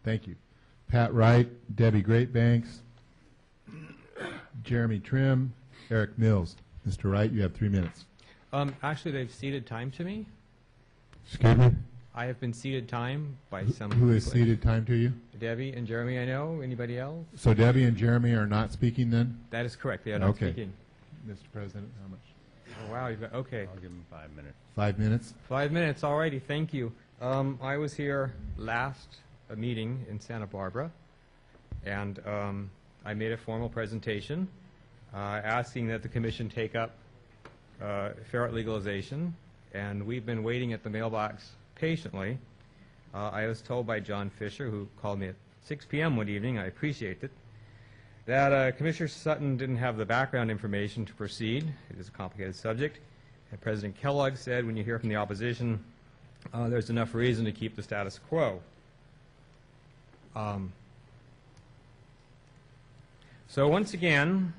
Thank you. Pat Wright, Debbie Greatbanks, Jeremy Trim, Eric Mills. Mr. Wright, you have 3 minutes. Actually, they've ceded time to me. Excuse me? I have been ceded time by some Who has people. ceded time to you? Debbie and Jeremy, I know. Anybody else? So Debbie and Jeremy are not speaking then? That is correct. They are not Okay. speaking. Mr. President, how much? Oh, wow. You've got, okay. I'll give him 5 minutes. 5 minutes? 5 minutes. All righty. Thank you. I was here last meeting in Santa Barbara, and I made a formal presentation asking that the Commission take up ferret legalization, and we've been waiting at the mailbox patiently. I was told by John Fisher, who called me at 6 p.m. one evening, I appreciate it, that Commissioner Sutton didn't have the background information to proceed. It is a complicated subject. And President Kellogg said, when you hear from the opposition, there's enough reason to keep the status quo. So once again,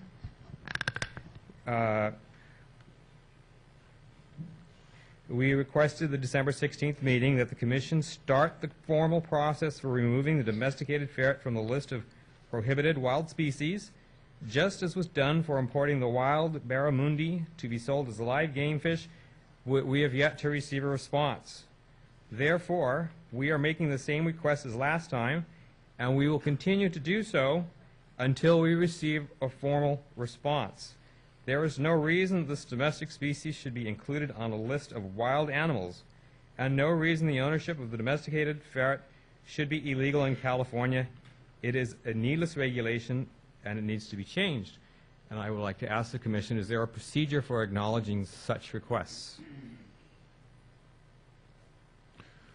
we requested the December 16th meeting that the Commission start the formal process for removing the domesticated ferret from the list of prohibited wild species, just as was done for importing the wild barramundi to be sold as a live game fish. We have yet to receive a response. Therefore, we are making the same request as last time, and we will continue to do so until we receive a formal response. There is no reason this domestic species should be included on a list of wild animals, and no reason the ownership of the domesticated ferret should be illegal in California. It is a needless regulation, and it needs to be changed. And I would like to ask the Commission, is there a procedure for acknowledging such requests?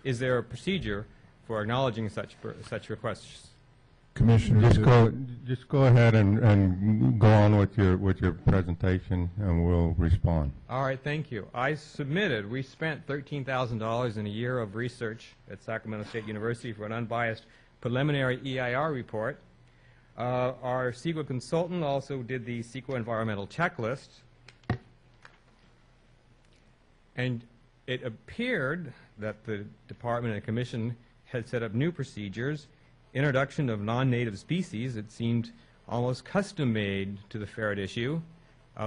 Is there a procedure for acknowledging such requests? Commissioner, Just go ahead and go on with your presentation, and we'll respond. All right, thank you. We spent $13,000 in a year of research at Sacramento State University for an unbiased preliminary EIR report. Our CEQA consultant also did the CEQA environmental checklist, and it appeared that the Department and Commission had set up new procedures. Introduction of non-native species, it seemed almost custom-made to the ferret issue.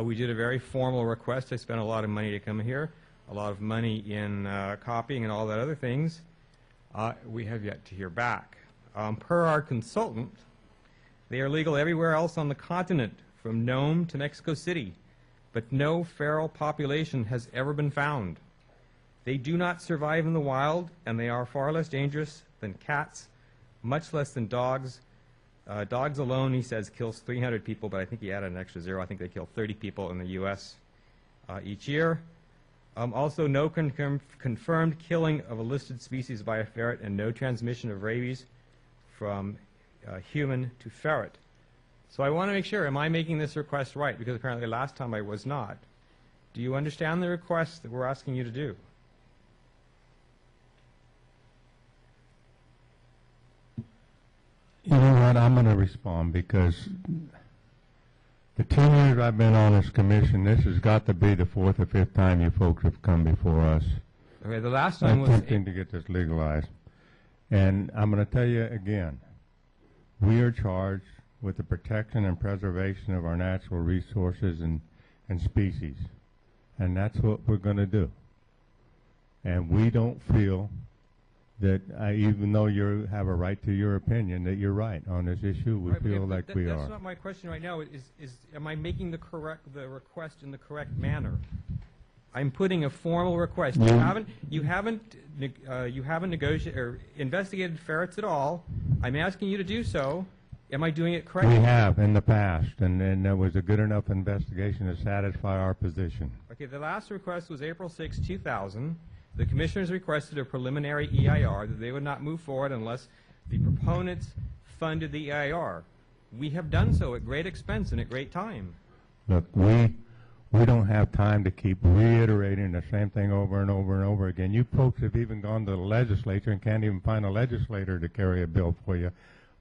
We did a very formal request. I spent a lot of money to come here, a lot of money in copying and all that other things. We have yet to hear back. Per our consultant, they are legal everywhere else on the continent, from Nome to Mexico City, but no feral population has ever been found. They do not survive in the wild, and they are far less dangerous than cats, much less than dogs. Dogs alone, he says, kills 300 people, but I think he added an extra 0. I think they kill 30 people in the U.S. Each year. Also, no confirmed killing of a listed species by a ferret, and no transmission of rabies from human to ferret. So I want to make sure, am I making this request right? Because apparently last time I was not. Do you understand the request that we're asking you to do? You know what? I'm going to respond, because the 10 years I've been on this commission, this has got to be the 4th or 5th time you folks have come before us Okay, the last time was attempting to get this legalized. And I'm going to tell you again, we are charged with the protection and preservation of our natural resources and species. And that's what we're going to do. And we don't feel that, even though you have a right to your opinion, that you're right on this issue. We feel like we are. That's not my question right now. Am I making the request in the correct manner? I'm putting a formal request. You haven't negotiated or investigated ferrets at all. I'm asking you to do so. Am I doing it correctly? We have in the past, and there was a good enough investigation to satisfy our position. Okay, the last request was April 6, 2000. The commissioners requested a preliminary EIR that they would not move forward unless the proponents funded the EIR. We have done so at great expense and at great time. Look, we don't have time to keep reiterating the same thing over and over and over again. You folks have even gone to the legislature and can't even find a legislator to carry a bill for you.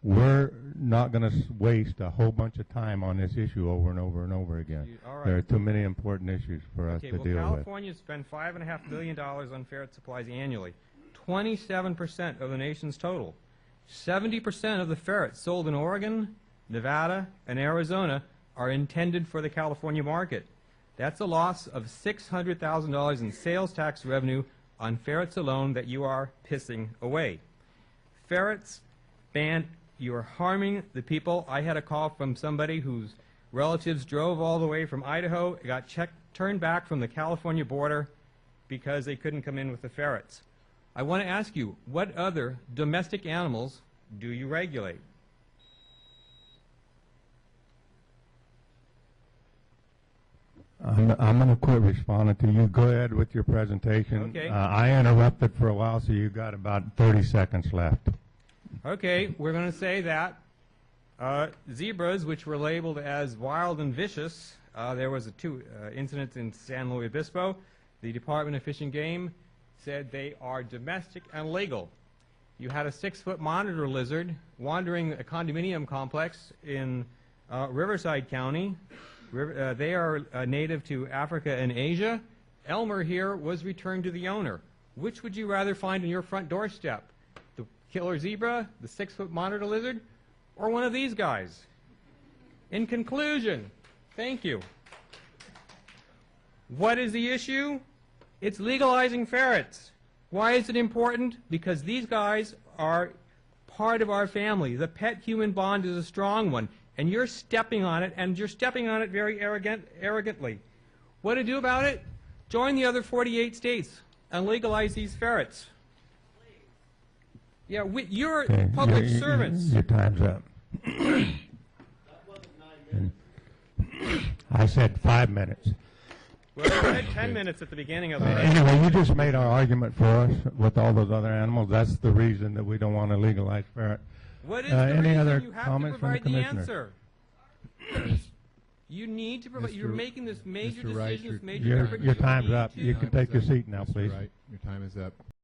We're not going to waste a whole bunch of time on this issue over and over and over again. All right. There are too many important issues for us to deal with. California spends $5.5 billion on ferret supplies annually, 27% of the nation's total. 70% of the ferrets sold in Oregon, Nevada, and Arizona are intended for the California market. That's a loss of $600,000 in sales tax revenue on ferrets alone that you are pissing away. Ferrets banned, you are harming the people. I had a call from somebody whose relatives drove all the way from Idaho, got turned back from the California border because they couldn't come in with the ferrets. I want to ask you, what other domestic animals do you regulate? I'm going to quit responding to you. Go ahead with your presentation. Okay. I interrupted for a while, so you got about 30 seconds left. Okay, we're going to say that zebras, which were labeled as wild and vicious, there was two incidents in San Luis Obispo. The Department of Fish and Game said they are domestic and legal. You had a 6-foot monitor lizard wandering a condominium complex in Riverside County. They are native to Africa and Asia. Elmer here was returned to the owner. Which would you rather find on your front doorstep? The killer zebra, the 6-foot monitor lizard, or one of these guys? In conclusion, thank you. What is the issue? It's legalizing ferrets. Why is it important? Because these guys are part of our family. The pet-human bond is a strong one, and you're stepping on it, and you're stepping on it very arrogantly. What to do about it? Join the other 48 states and legalize these ferrets. Yeah, you're Okay, public servants. Your time's up. I said 5 minutes. Well, you had 10 minutes at the beginning of it. Anyway, you just made our argument for us with all those other animals. That's the reason that we don't want to legalize ferret. What is the any reason? other You have comments to from the provide the commissioner? answer. You need to provide. You're Mr. making this major Mr. Wright, decision, this your- major effort. Your You time's need up. to- You can take your seat now, Mr. please. Wright, your time is up.